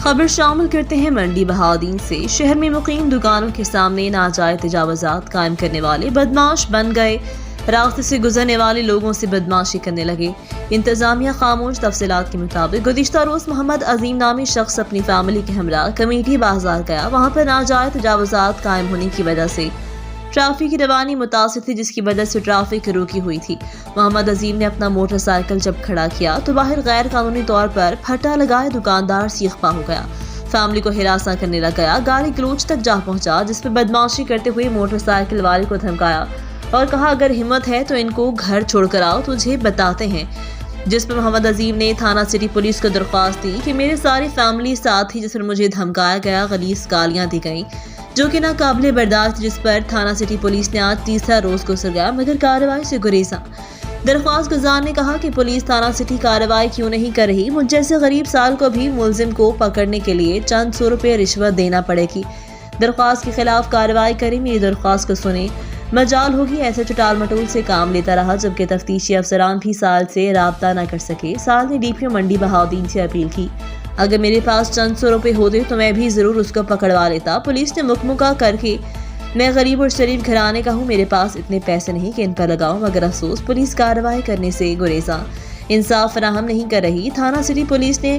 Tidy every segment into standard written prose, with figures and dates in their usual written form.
خبر شامل کرتے ہیں منڈی بہاؤدین سے۔ شہر میں مقیم دکانوں کے سامنے ناجائز تجاوزات قائم کرنے والے بدماش بن گئے، راستے سے گزرنے والے لوگوں سے بدماشی کرنے لگے۔ انتظامیہ خاموش۔ تفصیلات کے مطابق گزشتہ روز محمد عظیم نامی شخص اپنی فیملی کے ہمراہ کمیٹی بازار گیا۔ وہاں پر ناجائز تجاوزات قائم ہونے کی وجہ سے ٹریفک کی روانی متاثر تھی، جس کی وجہ سے ٹریفک روکی ہوئی تھی۔ محمد عظیم نے اپنا موٹر سائیکل جب کھڑا کیا تو باہر غیر قانونی طور پر پھٹا لگائے دکاندار سیخ پا ہو گیا، فیملی کو ہراساں کرنے لگ گیا، گالی گلوچ تک جا پہنچا، جس پہ بدماشی کرتے ہوئے موٹر سائیکل والے کو دھمکایا اور کہا اگر ہمت ہے تو ان کو گھر چھوڑ کر آؤ، تجھے بتاتے ہیں۔ جس پر محمد عظیم نے تھانہ سٹی پولیس کو درخواست دی کہ میرے ساری فیملی ساتھ تھی، جس پر مجھے دھمکایا گیا، غلیظ گالیاں دی گئیں جو کہ ناقابل برداشت، جس پر تھانہ سٹی پولیس نے آج تیسرا روز گزر گیا مگر کارروائی سے گریزاں۔ درخواست گزار نے کہا کہ پولیس تھانہ سٹی کارروائی کیوں نہیں کر رہی؟ مجھ جیسے غریب سال کو بھی ملزم کو پکڑنے کے لیے چند سو روپے رشوت دینا پڑے گی۔ درخواست کے خلاف کارروائی کریں، میری درخواست کو سنیں۔ مجال ہوگی ایسے ٹال مٹول سے کام لیتا رہا، جبکہ تفتیشی افسران بھی سال سے رابطہ نہ کر سکے۔ سال نے DPO منڈی بہاؤدین سے اپیل کی، اگر میرے پاس چند سو روپے ہوتے تو میں بھی ضرور اس کو پکڑوا لیتا۔ پولیس نے مکمکا کر کے میں غریب اور شریف گھرانے کا ہوں، میرے پاس اتنے پیسے نہیں کہ ان پر لگاؤں، مگر افسوس پولیس کارروائی کرنے سے گریزاں، انصاف فراہم نہیں کر رہی۔ تھانہ سٹی پولیس نے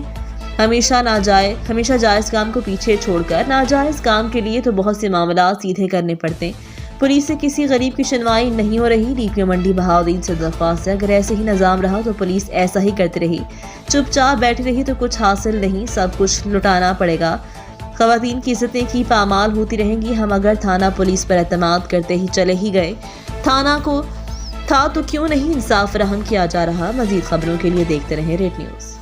ہمیشہ جائز کام کو پیچھے چھوڑ کر ناجائز کام کے لیے تو بہت سے معاملات سیدھے کرنے پڑتے، پولیس سے کسی غریب کی سنوائی نہیں ہو رہی۔ DPO منڈی بہاؤدین سے درخواست ہے، اگر ایسے ہی نظام رہا تو پولیس ایسا ہی کرتی رہی، چپ چاپ بیٹھی رہی تو کچھ حاصل نہیں، سب کچھ لٹانا پڑے گا، خواتین کی عزتیں کی پامال ہوتی رہیں گی۔ ہم اگر تھانہ پولیس پر اعتماد کرتے ہی چلے ہی گئے، تھانہ کو تھا تو کیوں نہیں انصاف فراہم کیا جا رہا؟ مزید خبروں کے لیے دیکھتے رہیں ریڈ نیوز۔